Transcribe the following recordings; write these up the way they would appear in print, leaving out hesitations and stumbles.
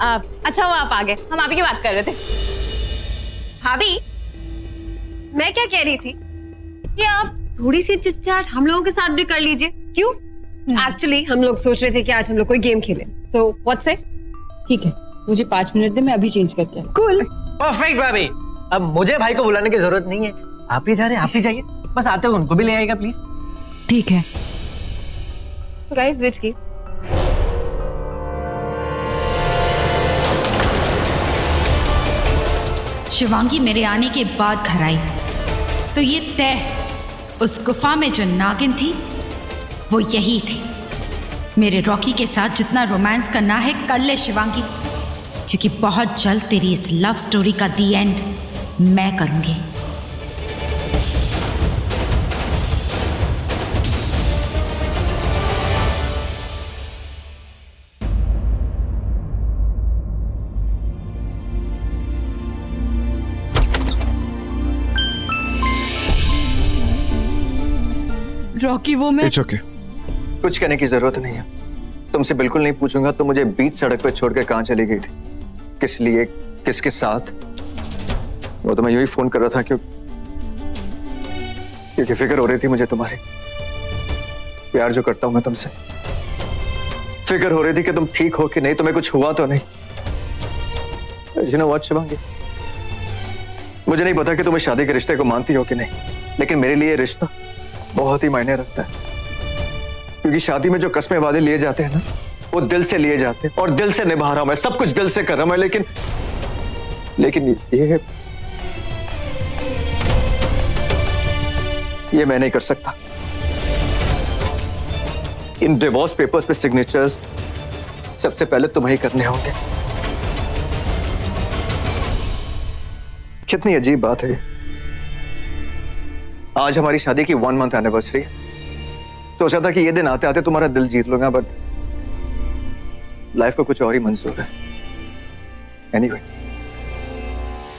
अच्छा वो आप आ गए, हम आप ही की बात कर रहे थे। भाभी, मैं क्या कह रही थी कि आप थोड़ी सी चिटचाट हम लोगों के साथ भी कर लीजिए। क्यों? एक्चुअली हम लोग सोच रहे थे कि आज हम लोग कोई गेम खेलें। So what's it? ठीक है, मुझे 5 मिनट दे, मैं अभी चेंज करके आती हूँ। कूल। परफेक्ट भाभी, अब मुझे भाई को बुलाने की जरूरत नहीं है। आप ही जा रहे हैं, आप ही जाइए। बस आते हो उनको भी ले आएगा प्लीज। ठीक है। सो गाइस, विच की शिवांगी मेरे आने के बाद घर आई तो ये तय उस गुफा में जो नागिन थी वो यही थी। मेरे रॉकी के साथ जितना रोमांस करना है कर ले शिवांगी, क्योंकि बहुत जल्द तेरी इस लव स्टोरी का दी एंड मैं करूंगी। रॉकी वो मैं इट्स ओके। कुछ कहने की जरूरत नहीं है। तुमसे बिल्कुल नहीं पूछूंगा तुम मुझे बीच सड़क पे छोड़ के कहां चली गई थी, किस लिए, किसके साथ। वो तो मैं यही फोन कर रहा था क्योंकि फिक्र हो रही थी मुझे तुम्हारी, प्यार जो करता हूं मैं तुमसे। फिक्र हो रही थी कि तुम ठीक हो कि नहीं, तुम्हें कुछ हुआ तो नहीं। You know what, शिवांगी, मुझे नहीं पता कि तुम इस शादी के रिश्ते को मानती हो कि नहीं, लेकिन मेरे लिए रिश्ता बहुत ही मायने रखता है। क्योंकि शादी में जो कस्में वादे लिए जाते हैं ना, वो दिल से लिए जाते हैं, और दिल से निभा रहा हूं मैं, सब कुछ दिल से कर रहा हूं मैं। लेकिन ये मैं नहीं कर सकता। इन डिवोर्स पेपर्स पे सिग्नेचर्स सबसे पहले तुम्हें ही करने होंगे। कितनी अजीब बात है ये। आज हमारी शादी की 1 मंथ एनिवर्सरी है। सोचा था कि ये दिन आते आते तुम्हारा दिल जीत लूंगा, बट लाइफ को कुछ और ही मंजूर है। एनीवे,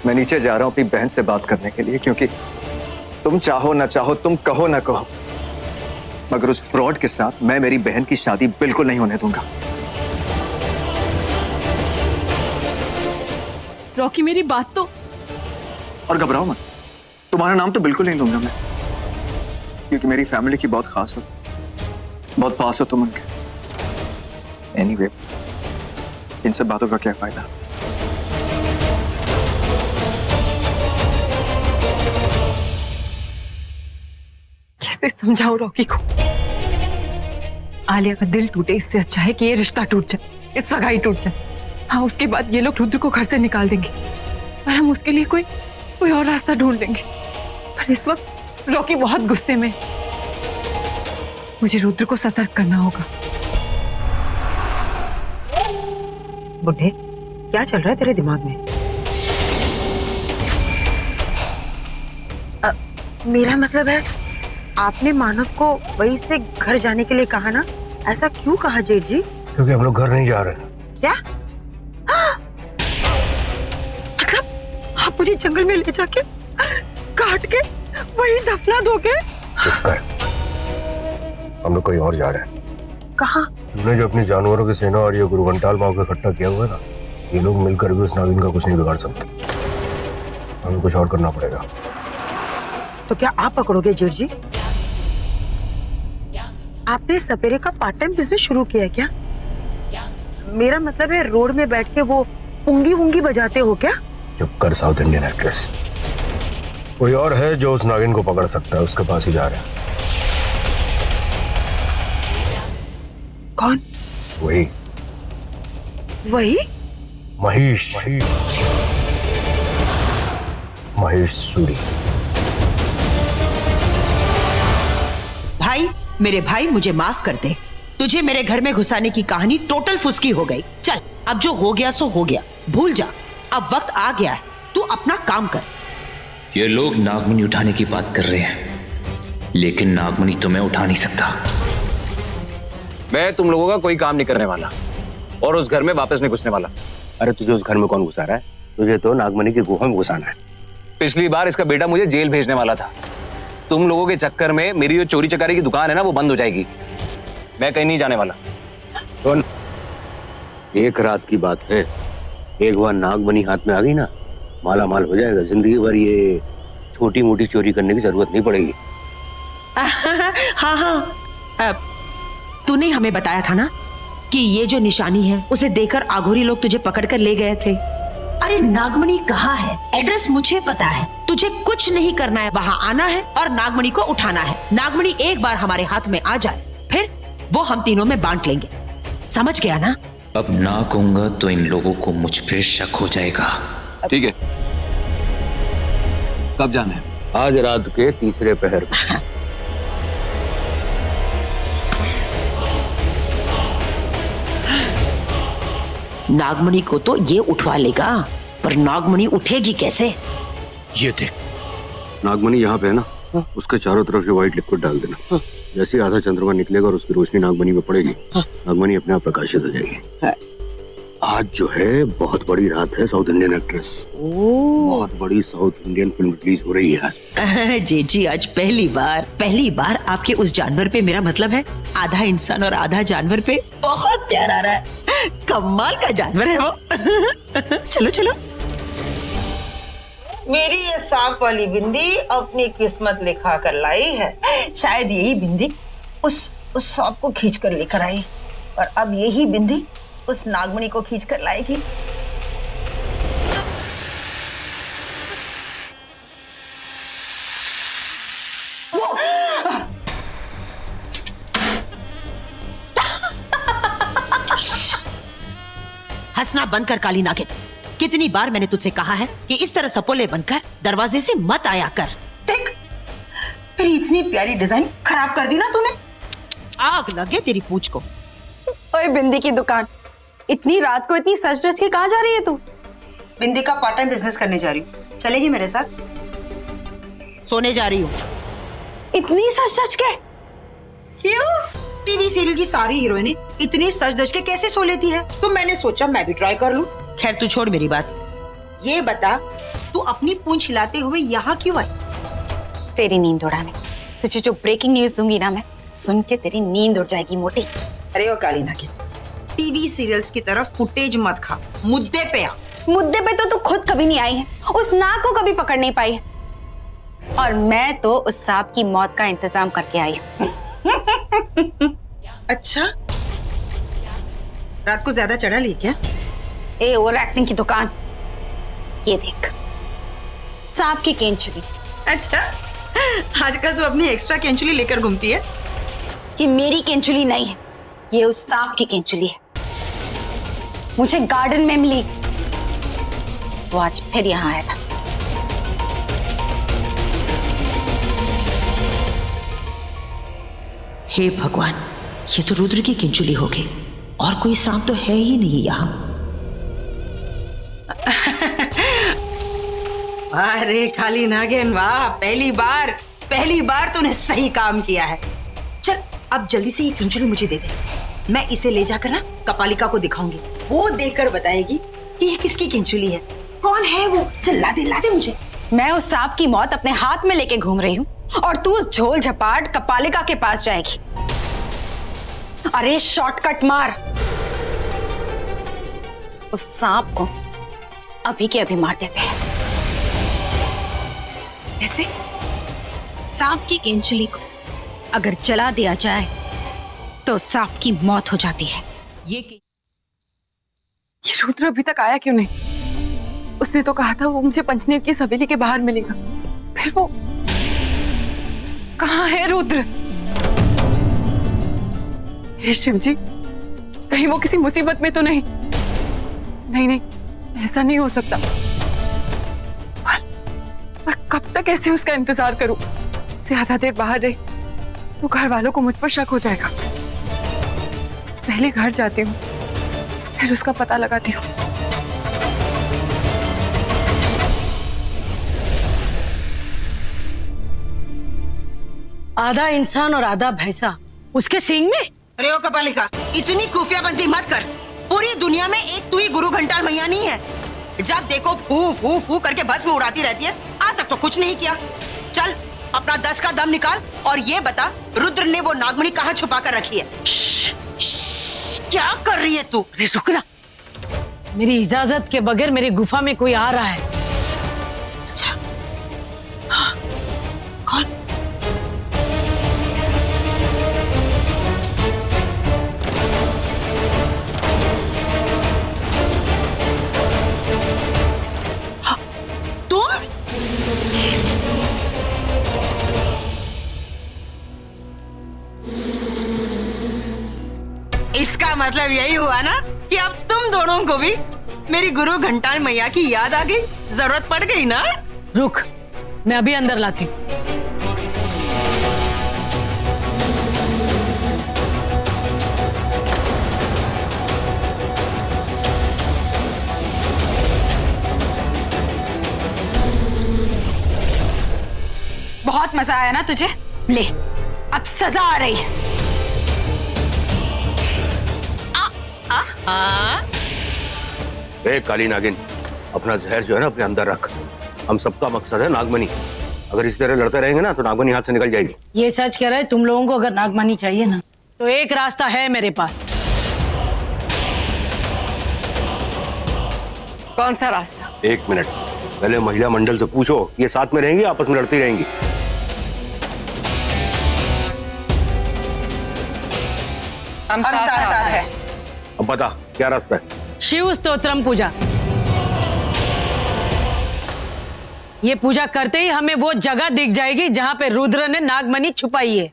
मैं नीचे जा रहा हूं अपनी बहन से बात करने के लिए, क्योंकि तुम चाहो ना चाहो, तुम कहो ना कहो, मगर उस फ्रॉड के साथ मैं मेरी बहन की शादी बिल्कुल नहीं होने दूंगा। रॉकी मेरी बात तो। और घबराओ मत, तुम्हारा नाम तो बिल्कुल नहीं लूंगा मैं, क्योंकि मेरी फैमिली की बहुत खास हो, बहुत पास हो तुम उनके। एनीवे, इन सब बातों का क्या फायदा। कैसे समझाऊं रॉकी को? आलिया का दिल टूटे इससे अच्छा है कि ये रिश्ता टूट जाए, ये सगाई टूट जाए। हाँ, उसके बाद ये लोग रुद्र को घर से निकाल देंगे, पर हम उसके लिए कोई और रास्ता ढूंढ लेंगे। पर इस वक्त रॉकी बहुत गुस्से में, मुझे रुद्र को सतर्क करना होगा। बुड्ढे, क्या चल रहा है तेरे दिमाग में? मेरा मतलब है, आपने मानव को वहीं से घर जाने के लिए कहा ना? ऐसा क्यों कहा जेठ जी? क्योंकि हम लोग घर नहीं जा रहे। क्या? मतलब आप मुझे जंगल में ले जाके काट के वहीं दफना दोगे? चुप कर, हम लोग कोई और जा रहे हैं। कहाँ? तूने जो अपनी जानवरों की सेना और ये गुरु घंटाल माँ को इकट्ठा किया हुआ है ना, ये लोग मिलकर भी उस नागिन का कुछ नहीं बिगाड़ सकते। हमें कुछ और करना पड़ेगा। तो क्या आप पकड़ोगे जेठ जी? आपने सपेरे का पार्ट टाइम बिजनेस शुरू किया है क्या? मेरा मतलब है, रोड में बैठ के वो पुंगी वुंगी बजाते हो क्या? चुप कर साउथ इंडियन एक्ट्रेस। कोई और है जो उस नागिन को पकड़ सकता है, उसके पास ही जा रहे हैं। कौन? वही वही? महेश। महेश सूरी। भाई, मेरे भाई, मुझे माफ कर दे। तुझे मेरे घर में घुसाने की कहानी टोटल फुसकी हो गई। चल, अब जो हो गया सो हो गया, भूल जा। अब वक्त आ गया है, तू अपना काम कर। ये लोग नागमणि उठाने की बात कर रहे हैं, लेकिन नागमणि तो मैं उठा नहीं सकता। मैं तुम लोगों का कोई काम नहीं करने वाला और उस घर में वापस नहीं घुसने वाला। अरे तुझे उस घर में कौन घुसा रहा है? तुझे तो नागमणि की गुफा में घुसाना है। पिछली बार इसका बेटा मुझे जेल भेजने वाला था। तुम लोगों के चक्कर में मेरी जो चोरी चकारी की दुकान है ना, वो बंद हो जाएगी। मैं कहीं नहीं जाने वाला। सुन, एक रात की बात है, एक बार नागमणि हाथ में आ गई ना, माला माल हो जाएगा। जिंदगी भर ये छोटी मोटी चोरी करने की जरूरत नहीं पड़ेगी। हाँ हाँ, तूने हमें बताया था ना कि ये जो निशानी है उसे देखकर आघोरी लोग तुझे पकड़कर ले गए थे। अरे नागमणि कहाँ है? एड्रेस मुझे पता है। तुझे कुछ नहीं करना है, वहाँ आना है और नागमणि को उठाना है। नागमणि एक बार हमारे हाथ में आ जाए, फिर वो हम तीनों में बांट लेंगे। समझ गया ना? अब ना कहूंगा तो इन लोगों को मुझ पे शक हो जाएगा। ठीक है, कब जाना है? आज रात के तीसरे पहर में। नागमणि को तो ये उठवा लेगा, पर नागमणि उठेगी कैसे? ये देख, नागमणि यहाँ पे है ना, उसके चारों तरफ ये व्हाइट लिक्विड डाल देना। जैसे ही आधा चंद्रमा निकलेगा और उसकी रोशनी नागमणि में पड़ेगी, नागमणि अपने आप प्रकाशित हो जाएगी। आज जो है बहुत बड़ी रात है। साउथ इंडियन एक्ट्रेस, बहुत बड़ी साउथ इंडियन फिल्म रिलीज हो रही है आज। जी आज पहली बार आपके उस जानवर पे, मेरा मतलब है आधा इंसान और आधा जानवर पे बहुत प्यार आ रहा है। कमाल का जानवर है वो। चलो चलो। मेरी ये सांप वाली बिंदी अपनी किस्मत लिखा कर लाई है। शायद यही बिंदी उस सांप को खींच कर लेकर आई, और अब यही बिंदी उस नागमणि को खींच कर लाएगी। हंसना बंद कर काली नागिन। कितनी बार मैंने तुझसे कहा है कि इस तरह सपोले बनकर दरवाजे से मत आया कर। देख, मेरी इतनी प्यारी डिजाइन खराब कर दी ना तूने। आग लगे तेरी पूंछ को। ओए बिंदी की दुकान, इतनी रात को इतनी सज धज के कहाँ जा रही है तू? बिंदी का पार्ट टाइम बिजनेस करने जा रही हूँ, चलेगी मेरे साथ? सोने जा रही हूँ। इतनी सज धज के? क्यों? टीवी सीरियल की सारी हीरोइनें इतनी सज धज के कैसे सो लेती है? तो मैंने सोचा मैं भी ट्राई कर लूं। खैर तू छोड़ मेरी बात। ये बता, तू अपनी पूंछ हिलाते हुए यहाँ क्यों आई? तेरी नींद उड़ाने। तुझे जो ब्रेकिंग न्यूज दूंगी ना मैं, सुन के तेरी नींद उड़ जाएगी मोटी। अरे ओ काली नागिन, टीवी सीरियल्स की तरफ फुटेज मत खा, मुद्दे पे आ। मुद्दे पे तो तू खुद कभी नहीं आई है, उस नाग को कभी पकड़ नहीं पाई है, और मैं तो उस सांप की मौत का इंतजाम करके आई हूँ। अच्छा, रात को ज्यादा चढ़ा ली क्या? ए ओवर एक्टिंग की दुकान, ये देख सांप की केंचुली। अच्छा, आजकल तू अपनी एक्स्ट्रा केंचुली लेकर घूमती है। ये मेरी केंचुली नहीं है, ये उस सांप की केंचुली है। मुझे गार्डन में मिली, वो आज फिर यहाँ आया था। हे भगवान, ये तो रुद्र की किंचुली होगी, और कोई सांप तो है ही नहीं यहाँ। अरे काली नागिन वाह, पहली बार तूने सही काम किया है। चल अब जल्दी से ये किंचुली मुझे दे दे, मैं इसे ले जाकर ना कपालिका को दिखाऊंगी। वो देखकर बताएगी कि ये किसकी किंचुली है, कौन है वो। चल ला दे मुझे। मैं उस सांप की मौत अपने हाथ में लेके घूम रही हूँ, और तू उस झोल झपाट कपालिका के पास जाएगी। अरे शॉर्टकट मार, उस सांप को अभी के अभी मार देते हैं। ऐसे सांप की केंचुली को अगर जला दिया जाए तो सांप की मौत हो जाती है। ये रुद्र अभी तक आया क्यों नहीं? उसने तो कहा था वो मुझे पंचनेर की हवेली के बाहर मिलेगा, फिर वो कहाँ है रुद्र? हे शिव जी, कहीं वो किसी मुसीबत में तो नहीं? नहीं, ऐसा नहीं हो सकता। पर कब तक ऐसे उसका इंतजार करूं? ज्यादा देर बाहर रही तो घर वालों को मुझ पर शक हो जाएगा। पहले घर जाती हूँ, फिर उसका पता लगाती हूँ। आधा इंसान और आधा भैंसा उसके सींग में। अरे ओ कपालिका, इतनी खुफियाबंदी मत कर। पूरी दुनिया में एक तू ही गुरु घंटाल मैया नहीं है। जब देखो फू फू फू करके भस्म उड़ाती रहती है, आज तक तो कुछ नहीं किया। चल अपना 10 का दम निकाल और ये बता, रुद्र ने वो नागमणि कहाँ छुपा कर रखी है? क्या कर रही है तू? अरे रुक ना, मेरी इजाजत के बगैर मेरी गुफा में कोई आ रहा है। अच्छा, हाँ, कौन? हाँ, तुम? इसका मतलब यही हुआ ना कि अब तुम दोनों को भी मेरी गुरु घंटाल मैया की याद आ गई, जरूरत पड़ गई ना? रुक, मैं अभी अंदर लाती हूँ। बहुत मजा आया ना तुझे? ले, अब सजा आ रही है। ए काली नागिन, अपना जहर जो है ना अपने अंदर रख। हम सबका मकसद है नागमणि। अगर इस तरह लड़ते रहेंगे ना तो नागमणि हाथ से निकल जाएगी। ये सच कह रहा है, तुम लोगों को अगर नागमणि चाहिए ना तो एक रास्ता है मेरे पास। कौन सा रास्ता? एक मिनट, पहले महिला मंडल से पूछो, ये साथ में रहेंगी, आपस में लड़ती रहेंगी? हम साथ है। अब बता क्या रास्ता है? शिव स्तोत्रम पूजा। ये पूजा करते ही हमें वो जगह दिख जाएगी जहां पे रुद्र ने नागमणि छुपाई है।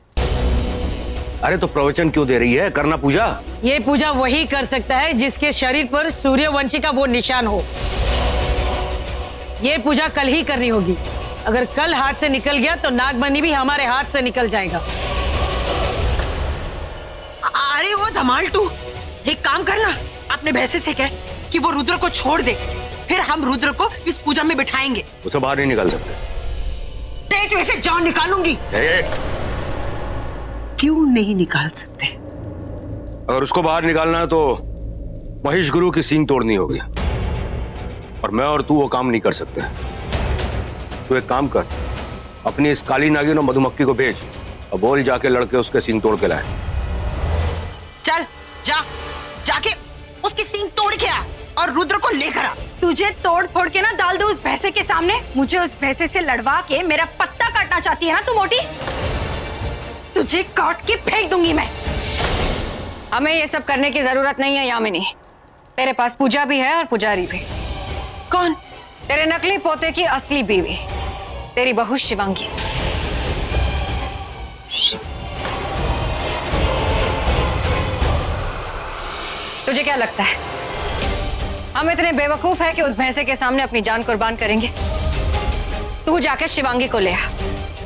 अरे तो प्रवचन क्यों दे रही है? करना पूजा। ये पूजा वही कर सकता है जिसके शरीर पर सूर्यवंशी का वो निशान हो। ये पूजा कल ही करनी होगी। अगर कल हाथ से निकल गया तो नागमणि भी हमारे हाथ से निकल जाएगा। अरे वो धमाल टू, एक काम करना, अपने भैंसे से कह कि वो रुद्र को छोड़ दे, फिर हम रुद्र को इस पूजा में बिठाएंगे। उसे बाहर नहीं निकाल सकते। पेट में से जान निकालूंगी। क्यों नहीं निकाल सकते? अगर उसको बाहर निकालना है तो महेश गुरु की सींग तोड़नी होगी, और मैं और तू वो काम नहीं कर सकते। तू एक काम कर, अपनी इस काली नागिन और मधुमक्खी को भेज और बोल जाके लड़के उसके सींग तोड़ के लाए। चल जाके उसकी सींग तोड़ के आ और रुद्र को लेकर आ। तुझे तोड़ फोड़ के ना डाल दो उस भैंसे के सामने। मुझे उस भैंसे से लड़वा के मेरा पत्ता काटना चाहती है ना तू मोटी? तुझे काट के फेंक दूंगी मैं। हमें ये सब करने की जरूरत नहीं है यामिनी। तेरे पास पूजा भी है और पुजारी भी। कौन? तेरे नकली पोते की असली बीवी, तेरी बहू शिवांगी। तुझे क्या लगता है हम इतने बेवकूफ है कि उस भैंसे के सामने अपनी जान कुर्बान करेंगे? तू जाके शिवांगी को ले आ।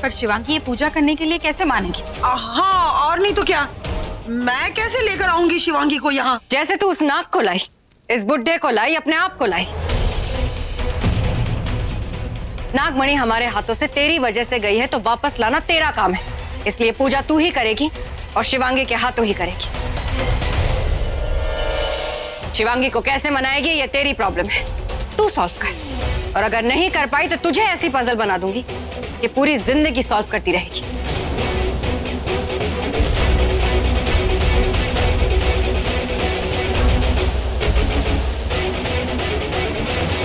पर शिवांगी ये पूजा करने के लिए कैसे मानेगी? हाँ, और नहीं तो क्या, मैं कैसे लेकर आऊंगी शिवांगी को यहाँ? जैसे तू उस नाग को लाई, इस बुड्ढे को लाई, अपने आप को लाई। नागमणि हमारे हाथों से तेरी वजह से गई है तो वापस लाना तेरा काम है। इसलिए पूजा तू ही करेगी और शिवांगी के हाथों ही करेगी। शिवांगी को कैसे मनाएगी ये तेरी प्रॉब्लम है, तू सॉल्व कर। और अगर नहीं कर पाई तो तुझे ऐसी पजल बना दूंगी कि पूरी जिंदगी सॉल्व करती रहेगी।